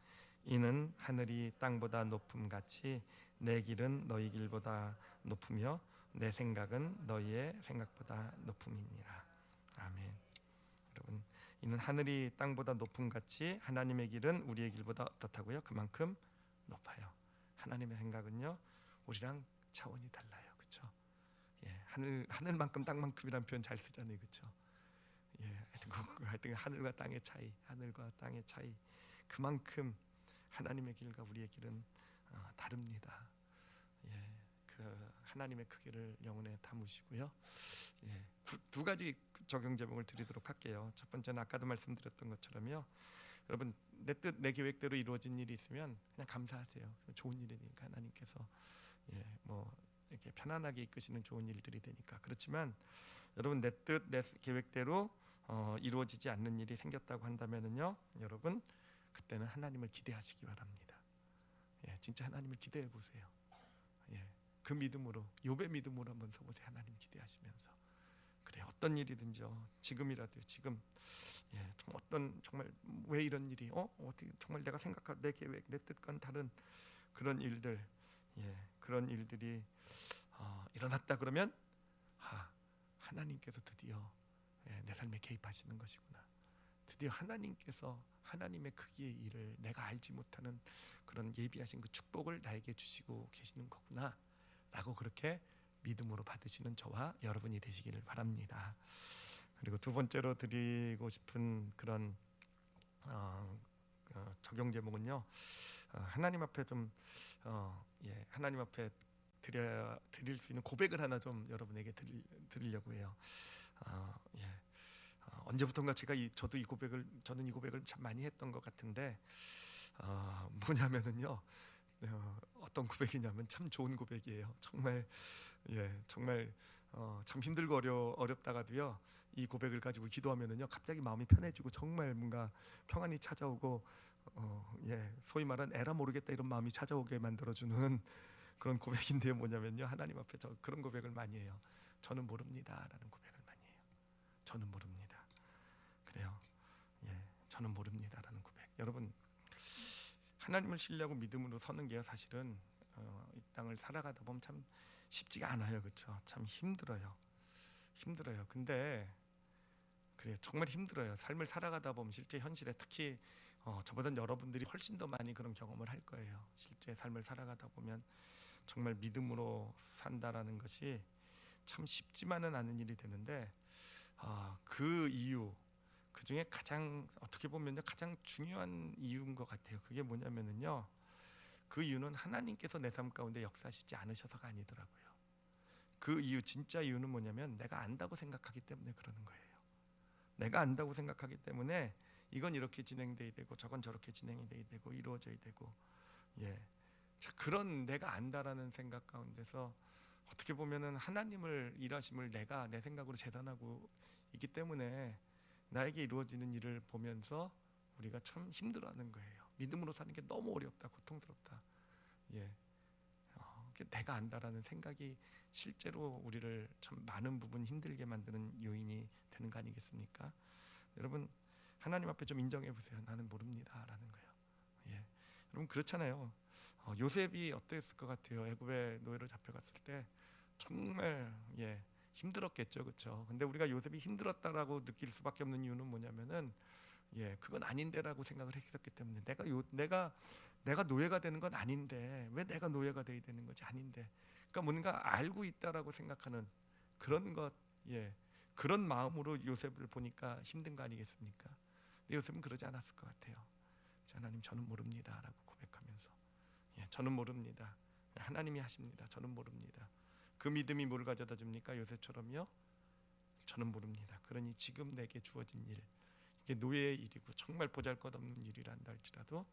이는 하늘이 땅보다 높음 같이 내 길은 너희 길보다 높으며 내 생각은 너희의 생각보다 높음이니라. 아멘. 여러분, 이는 하늘이 땅보다 높음 같이 하나님의 길은 우리의 길보다 어떻다고요? 그만큼 높아요. 하나님의 생각은요, 우리랑 차원이 달라요. 그렇죠? 하늘만큼 땅만큼이라는 표현 잘 쓰잖아요. 그렇죠? 하여튼 하늘과 땅의 차이, 하늘과 땅의 차이, 그만큼 하나님의 길과 우리의 길은 다릅니다. 그 하나님의 크기를 영혼에 담으시고요. 두 가지 적용 제목을 드리도록 할게요. 첫 번째는 아까도 말씀드렸던 것처럼요, 여러분 내 뜻, 내 계획대로 이루어진 일이 있으면 그냥 감사하세요. 좋은 일이니까 하나님께서 이렇게 편안하게 이끄시는 좋은 일들이 되니까. 그렇지만 여러분 내 뜻, 내 계획대로 이루어지지 않는 일이 생겼다고 한다면은요, 여러분 그때는 하나님을 기대하시기 바랍니다. 진짜 하나님을 기대해 보세요. 그 믿음으로, 욥의 믿음으로 한번 서보세요. 하나님 기대하시면서, 그래 어떤 일이든지요, 지금이라도 지금 정말 왜 이런 일이 어떻게 정말 내가 생각한 내 계획, 내 뜻과는 다른 그런 일들, 그런 일들이 일어났다 그러면 하나님께서 드디어 내 삶에 개입하시는 것이구나. 드디어 하나님께서 하나님의 크기의 일을, 내가 알지 못하는 그런 예비하신 그 축복을 나에게 주시고 계시는 거구나 라고 그렇게 믿음으로 받으시는 저와 여러분이 되시기를 바랍니다. 그리고 두 번째로 드리고 싶은 그런 적용 제목은요, 하나님 앞에 하나님 앞에 드릴 수 있는 고백을 하나 좀 여러분에게 드리려고 해요. 언제부턴가 저는 이 고백을 참 많이 했던 것 같은데, 뭐냐면은요, 어떤 고백이냐면 참 좋은 고백이에요. 정말 참 힘들고 어렵다가도요, 이 고백을 가지고 기도하면은요, 갑자기 마음이 편해지고 정말 뭔가 평안이 찾아오고, 소위 말하는 에라 모르겠다 이런 마음이 찾아오게 만들어주는 그런 고백인데요. 뭐냐면요, 하나님 앞에 저 그런 고백을 많이 해요. 저는 모릅니다라는 고백을 많이 해요. 저는 모릅니다. 그래요. 저는 모릅니다라는 고백. 여러분, 하나님을 신뢰하고 믿음으로 서는 게요, 사실은 이 땅을 살아가다 보면 참 쉽지가 않아요. 그렇죠? 참 힘들어요. 근데 그래요, 정말 힘들어요. 삶을 살아가다 보면 실제 현실에, 특히 저보다 여러분들이 훨씬 더 많이 그런 경험을 할 거예요. 실제 삶을 살아가다 보면 정말 믿음으로 산다라는 것이 참 쉽지만은 않은 일이 되는데 그 이유 그 중에 가장 어떻게 보면요 가장 중요한 이유인 것 같아요. 그게 뭐냐면은요 그 이유는 하나님께서 내 삶 가운데 역사하시지 않으셔서가 아니더라고요. 그 이유 진짜 이유는 뭐냐면 내가 안다고 생각하기 때문에 그러는 거예요. 내가 안다고 생각하기 때문에 이건 이렇게 진행돼야 되고 저건 저렇게 진행이 돼야 되고 이루어져야 되고 자, 그런 내가 안다라는 생각 가운데서 어떻게 보면은 하나님을 일하심을 내가 내 생각으로 재단하고 있기 때문에 나에게 이루어지는 일을 보면서 우리가 참 힘들어하는 거예요. 믿음으로 사는 게 너무 어렵다, 고통스럽다. 내가 안다라는 생각이 실제로 우리를 참 많은 부분 힘들게 만드는 요인이 되는 거 아니겠습니까? 여러분 하나님 앞에 좀 인정해 보세요. 나는 모릅니다라는 거예요. 여러분 그렇잖아요. 요셉이 어땠을 것 같아요? 애굽의 노예로 잡혀갔을 때 정말 힘들었겠죠, 그렇죠? 근데 우리가 요셉이 힘들었다라고 느낄 수밖에 없는 이유는 뭐냐면은 그건 아닌데라고 생각을 했었기 때문에 내가 노예가 되는 건 아닌데 왜 내가 노예가 돼야 되는 거지? 아닌데 그러니까 뭔가 알고 있다라고 생각하는 그런 것 그런 마음으로 요셉을 보니까 힘든 거 아니겠습니까? 근데 요셉은 그러지 않았을 것 같아요. 하나님 저는 모릅니다라고 고백하면서 저는 모릅니다. 하나님이 하십니다. 저는 모릅니다. 그 믿음이 뭘 가져다 줍니까? 요셉처럼요. 저는 모릅니다. 그러니 지금 내게 주어진 일 이게 노예의 일이고 정말 보잘것없는 일이란다 할지라도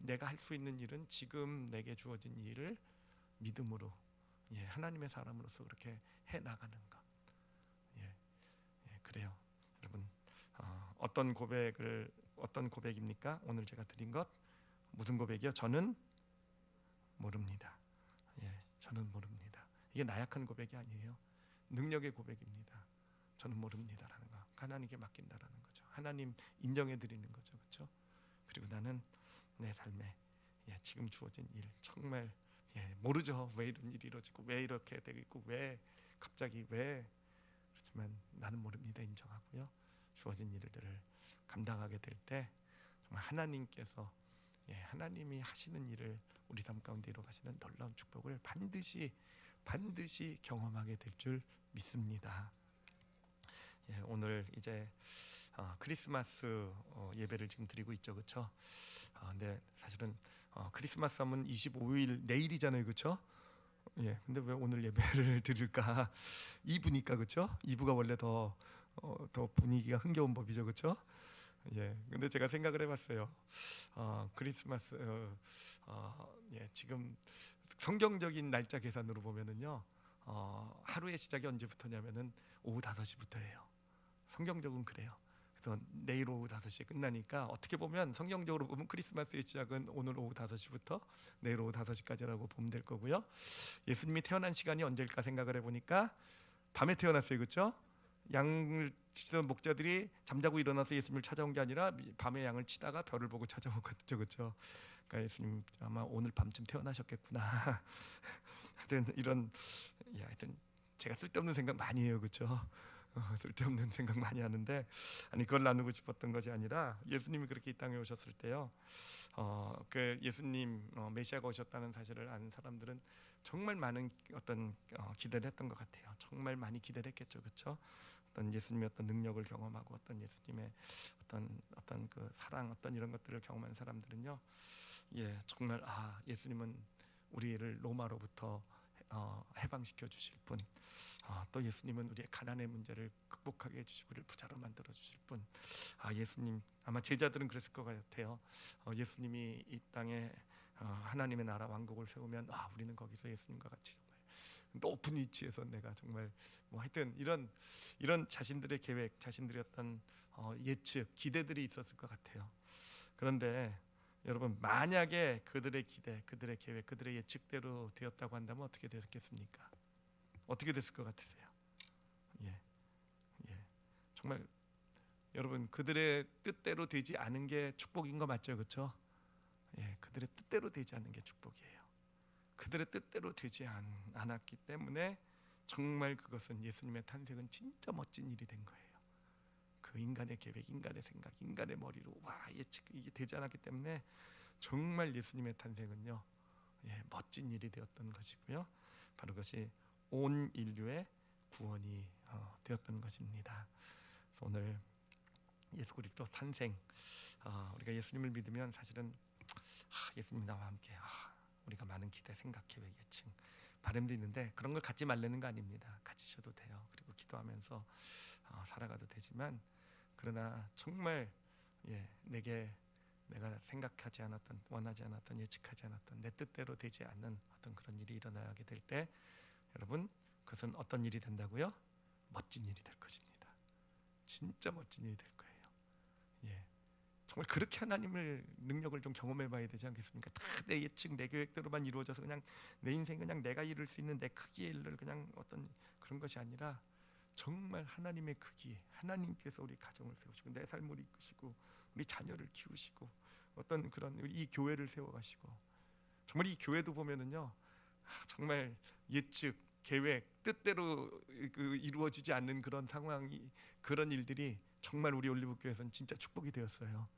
내가 할 수 있는 일은 지금 내게 주어진 일을 믿음으로 하나님의 사람으로서 그렇게 해 나가는 것. 그래요. 여러분 어떤 고백입니까? 오늘 제가 드린 것 무슨 고백이요? 저는 모릅니다. 저는 모릅니다. 이게 나약한 고백이 아니에요. 능력의 고백입니다. 저는 모릅니다라는 거. 하나님께 맡긴다라는 거죠. 하나님 인정해 드리는 거죠. 그렇죠? 그리고 나는 내 삶에 지금 주어진 일 정말 모르죠. 왜 이런 일이 이루어지고 왜 이렇게 되고 있고 왜 갑자기 왜 그렇지만 나는 모릅니다. 인정하고요. 주어진 일들을 감당하게 될 때 정말 하나님께서 하나님이 하시는 일을 우리 삶 가운데 이루어가시는 놀라운 축복을 반드시 경험하게 될 줄 믿습니다. 오늘 이제 크리스마스 예배를 지금 드리고 있죠, 그렇죠? 근데 사실은 크리스마스 하면 25일 내일이잖아요, 그렇죠? 근데 왜 오늘 예배를 드릴까? 2부니까 그렇죠? 2부가 원래 더 분위기가 흥겨운 법이죠, 그렇죠? 근데 제가 생각을 해봤어요. 크리스마스 지금 성경적인 날짜 계산으로 보면은요, 하루의 시작이 언제부터냐면은 오후 5시부터예요. 성경적은 그래요. 그래서 내일 오후 5시에 끝나니까 어떻게 보면 성경적으로 보면 크리스마스의 시작은 오늘 오후 5시부터 내일 오후 5시까지라고 보면 될 거고요. 예수님이 태어난 시간이 언제일까 생각을 해보니까 밤에 태어났어요, 그렇죠? 양을 치던 목자들이 잠자고 일어나서 예수님을 찾아온 게 아니라 밤에 양을 치다가 별을 보고 찾아온 거죠, 그렇죠? 그러니까 예수님 아마 오늘 밤쯤 태어나셨겠구나. 하여튼 제가 쓸데없는 생각 많이 해요, 그렇죠? 쓸데없는 생각 많이 하는데 아니 그걸 나누고 싶었던 것이 아니라 예수님이 그렇게 이 땅에 오셨을 때요. 그 예수님 메시아가 오셨다는 사실을 아는 사람들은 정말 많은 어떤 기대를 했던 것 같아요. 정말 많이 기대를 했겠죠, 그렇죠? 어떤 예수님의 어떤 능력을 경험하고 어떤 예수님의 어떤 그 사랑 어떤 이런 것들을 경험한 사람들은요, 정말 예수님은 우리를 로마로부터 해방시켜 주실 분, 또 예수님은 우리의 가난의 문제를 극복하게 해주시고 우리를 부자로 만들어 주실 분. 예수님 아마 제자들은 그랬을 것 같아요. 예수님이 이 땅에 하나님의 나라 왕국을 세우면 우리는 거기서 예수님과 같이 정말 높은 위치에서 내가 정말 하여튼 이런 자신들의 계획, 자신들의 어떤 예측, 기대들이 있었을 것 같아요. 그런데 여러분 만약에 그들의 기대, 그들의 계획, 그들의 예측대로 되었다고 한다면 어떻게 됐겠습니까? 어떻게 됐을 것 같으세요? 정말 여러분 그들의 뜻대로 되지 않은 게 축복인 거 맞죠, 그렇죠? 그들의 뜻대로 되지 않는 게 축복이에요. 그들의 뜻대로 되지 않았기 때문에 정말 그것은 예수님의 탄생은 진짜 멋진 일이 된 거예요. 그 인간의 계획, 인간의 생각, 인간의 머리로 예측 이게 되지 않았기 때문에 정말 예수님의 탄생은요, 멋진 일이 되었던 것이고요. 바로 그것이 온 인류의 구원이 되었던 것입니다. 그래서 오늘 예수 그리스도 탄생, 우리가 예수님을 믿으면 사실은 예수님 나와 함께 우리가 많은 기대, 생각, 계획, 예측, 바람도 있는데 그런 걸 갖지 말라는 거 아닙니다. 가지셔도 돼요. 그리고 기도하면서 살아가도 되지만, 그러나 정말 내가 생각하지 않았던, 원하지 않았던, 예측하지 않았던, 내 뜻대로 되지 않는 어떤 그런 일이 일어나게 될 때, 여러분, 그것은 어떤 일이 된다고요? 멋진 일이 될 것입니다. 진짜 멋진 일이 될 거예요. 정말 그렇게 하나님을 능력을 좀 경험해 봐야 되지 않겠습니까? 다 내 예측, 내 계획대로만 이루어져서 그냥 내 인생 그냥 내가 이룰 수 있는 내 크기의 일을 그냥 어떤 그런 것이 아니라, 정말 하나님의 크기, 하나님께서 우리 가정을 세우시고 내 삶을 이끄시고 우리 자녀를 키우시고 어떤 그런 이 교회를 세워가시고, 정말 이 교회도 보면은요, 정말 예측, 계획, 뜻대로 이루어지지 않는 그런 상황이, 그런 일들이 정말 우리 올리브교회에서는 진짜 축복이 되었어요.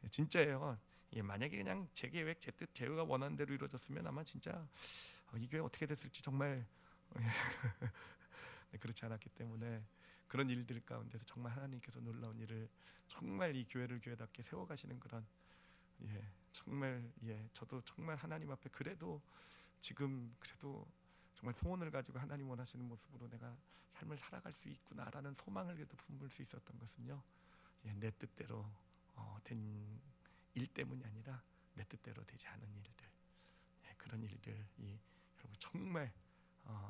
진짜예요. 만약에 그냥 제 계획, 제 뜻, 제가 원하는 대로 이루어졌으면 아마 진짜 이 교회 어떻게 됐을지 정말 그렇지 않았기 때문에, 그런 일들 가운데서 정말 하나님께서 놀라운 일을, 정말 이 교회를 교회답게 세워가시는 그런, 정말 저도 정말 하나님 앞에 그래도 지금 그래도 정말 소원을 가지고 하나님 원하시는 모습으로 내가 삶을 살아갈 수 있구나라는 소망을 그래도 품을 수 있었던 것은요, 내 뜻대로 된 일 때문이 아니라 내 뜻대로 되지 않은 일들, 그런 일들이 결국 정말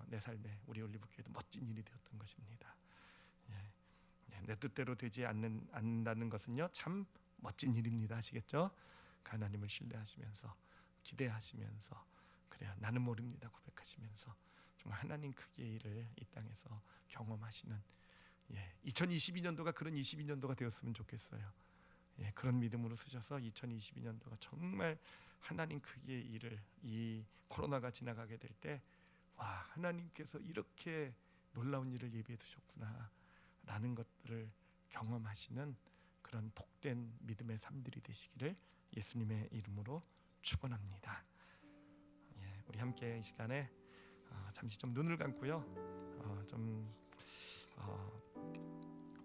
내 삶에, 우리 올리브교회도 멋진 일이 되었던 것입니다. 내 뜻대로 되지 않는다는 것은요, 참 멋진 일입니다. 아시겠죠? 하나님을 신뢰하시면서, 기대하시면서, 그래야 나는 모릅니다 고백하시면서 정말 하나님 크기의 일을 이 땅에서 경험하시는 2022년도가 그런 22년도가 되었으면 좋겠어요. 그런 믿음으로 쓰셔서 2022년도가 정말 하나님 크기의 일을, 이 코로나가 지나가게 될 때, 와, 하나님께서 이렇게 놀라운 일을 예비해 두셨구나 라는 것들을 경험하시는 그런 복된 믿음의 삶들이 되시기를 예수님의 이름으로 축원합니다. 우리 함께 이 시간에 잠시 좀 눈을 감고요,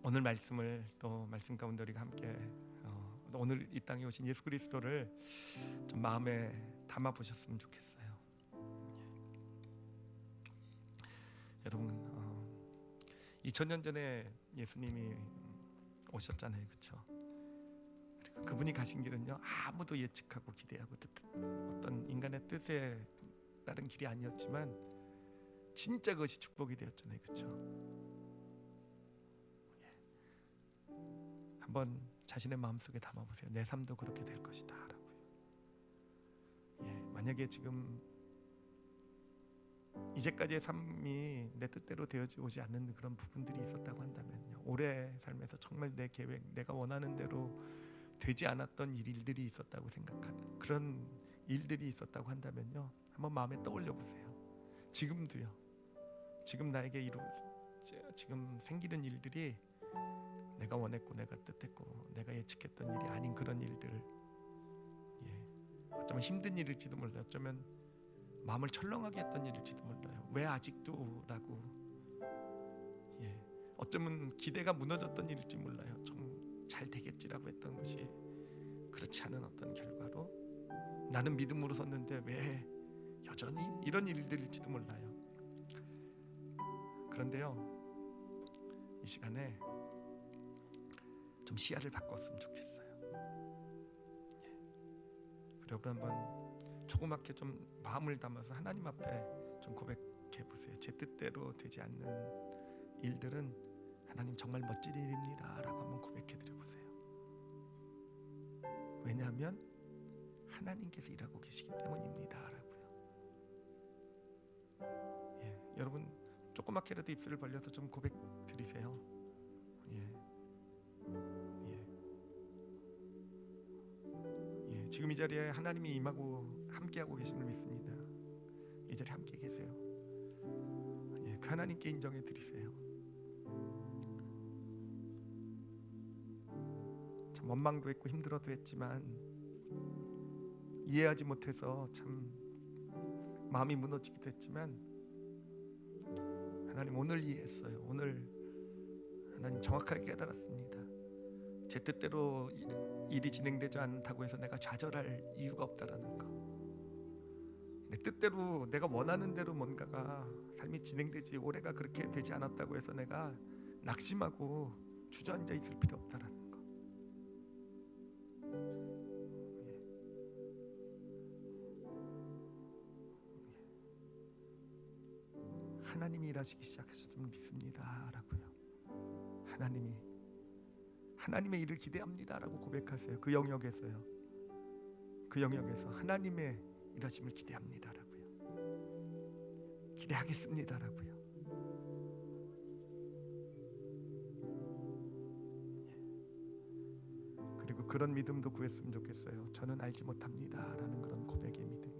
오늘 말씀을, 또 말씀 가운데 우리가 함께 오늘 이 땅에 오신 예수 그리스도를 좀 마음에 담아 보셨으면 좋겠어요. 여러분, 2000년 전에 예수님이 오셨잖아요, 그렇죠? 그리고 그분이 가신 길은요, 아무도 예측하고 기대하고 어떤 인간의 뜻에 따른 길이 아니었지만 진짜 그것이 축복이 되었잖아요, 그렇죠? 한번 자신의 마음속에 담아보세요. 내 삶도 그렇게 될 것이다 라고요. 만약에 지금 이제까지의 삶이 내 뜻대로 되어지지 않는 그런 부분들이 있었다고 한다면요, 올해 삶에서 정말 내 계획, 내가 원하는 대로 되지 않았던 일들이 있었다고 생각하는 그런 일들이 있었다고 한다면요, 한번 마음에 떠올려 보세요. 지금도요, 지금 나에게 지금 생기는 일들이 내가 원했고 내가 뜻했고 내가 예측했던 일이 아닌 그런 일들, 어쩌면 힘든 일일지도 몰라요. 어쩌면 마음을 철렁하게 했던 일일지도 몰라요. 왜 아직도? 라고, 어쩌면 기대가 무너졌던 일일지 몰라요. 좀 잘 되겠지라고 했던 것이 그렇지 않은 어떤 결과로, 나는 믿음으로 섰는데 왜 여전히, 이런 일들일지도 몰라요. 그런데요, 이 시간에 좀 시야를 바꿨으면 좋겠어요. 여러분, 한번 조그맣게 좀 마음을 담아서 하나님 앞에 좀 고백해 보세요. 제 뜻대로 되지 않는 일들은 하나님 정말 멋진 일입니다 라고 한번 고백해 드려 보세요. 왜냐하면 하나님께서 일하고 계시기 때문입니다 라고요. 여러분, 조그맣게라도 입술을 벌려서 좀 고백 드리세요. 지금 이 자리에 하나님이 임하고 함께하고 계심을 믿습니다. 이 자리에 함께 계세요. 그 하나님께 인정해 드리세요. 참 원망도 했고 힘들어도 했지만, 이해하지 못해서 참 마음이 무너지기도 했지만, 하나님 오늘 이해했어요. 오늘 하나님 정확하게 깨달았습니다. 제 뜻대로 일이 진행되지 않다고 해서 내가 좌절할 이유가 없다라는 거. 내 뜻대로 내가 원하는 대로 뭔가가 삶이 진행되지 올해가 그렇게 되지 않았다고 해서 내가 낙심하고 주저앉아 있을 필요 없다라는 거. 하나님이 일하시기 시작하셨으면 믿습니다라고요. 하나님의 일을 기대합니다라고 고백하세요. 그 영역에서요. 그 영역에서 하나님의 일하심을 기대합니다라고요. 기대하겠습니다라고요. 그리고 그런 믿음도 구했으면 좋겠어요. 저는 알지 못합니다라는 그런 고백의 믿음이요.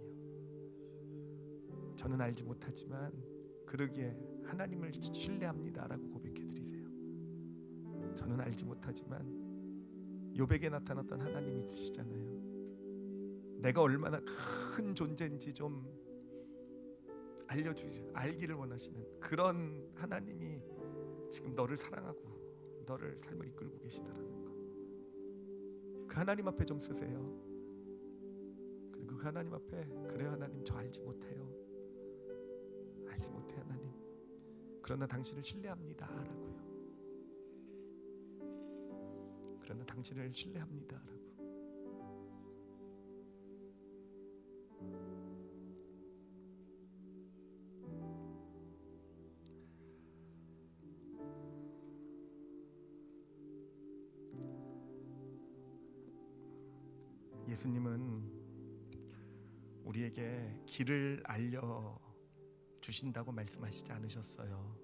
저는 알지 못하지만 그러기에 하나님을 신뢰합니다라고 고백해드리세요. 저는 알지 못하지만 욥에게 나타났던 하나님이 있으시잖아요. 내가 얼마나 큰 존재인지 좀 알기를 원하시는 그런 하나님이 지금 너를 사랑하고 너를 삶을 이끌고 계시다라는 거. 그 하나님 앞에 좀 쓰세요. 그리고 그 하나님 앞에 그래요 하나님 저 알지 못해요. 알지 못해 하나님. 그러나 당신을 신뢰합니다라고요. 그러나 당신을 신뢰합니다라고. 예수님은 우리에게 길을 알려 주신다고 말씀하시지 않으셨어요.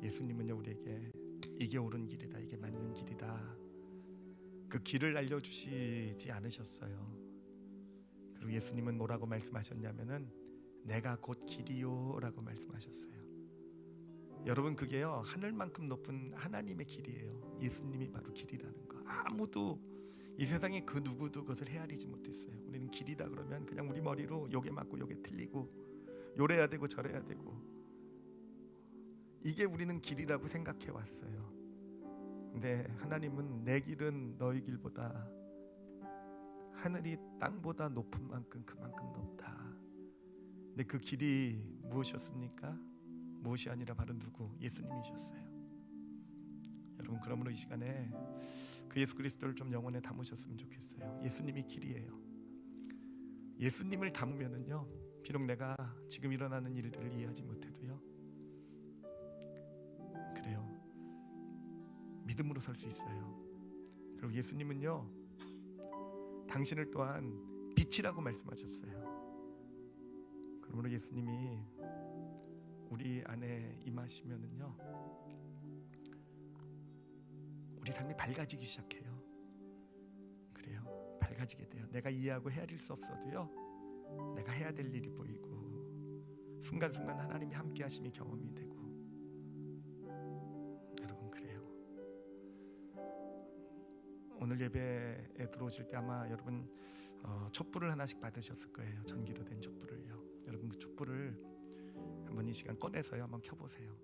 예수님은요 우리에게 이게 옳은 길이다, 이게 맞는 길이다, 그 길을 알려주시지 않으셨어요. 그리고 예수님은 뭐라고 말씀하셨냐면은 내가 곧 길이요 라고 말씀하셨어요. 여러분 그게요 하늘만큼 높은 하나님의 길이에요. 예수님이 바로 길이라는 거. 아무도 이 세상에 그 누구도 그것을 헤아리지 못했어요. 우리는 길이다 그러면 그냥 우리 머리로 요게 맞고 요게 틀리고 요래야 되고 저래야 되고 이게 우리는 길이라고 생각해 왔어요. 근데 하나님은 내 길은 너희 길보다 하늘이 땅보다 높은 만큼 그만큼 높다. 근데 그 길이 무엇이었습니까? 무엇이 아니라 바로 누구? 예수님이셨어요. 여러분 그러므로 이 시간에 그 예수 그리스도를 좀 영혼에 담으셨으면 좋겠어요. 예수님이 길이에요. 예수님을 담으면은요 비록 내가 지금 일어나는 일들을 이해하지 못해도요 그래요 믿음으로 설 수 있어요. 그리고 예수님은요 당신을 또한 빛이라고 말씀하셨어요. 그러므로 예수님이 우리 안에 임하시면은요 우리 삶이 밝아지기 시작해요. 그래요 밝아지게 돼요. 내가 이해하고 헤아릴 수 없어도요 내가 해야 될 일이 보이고 순간순간 하나님이 함께 하심이 경험이 되고. 여러분 그래요. 오늘 예배에 들어오실 때 아마 여러분 촛불을 하나씩 받으셨을 거예요. 전기로 된 촛불을요. 여러분 그 촛불을 한번 이 시간 꺼내서요 한번 켜보세요.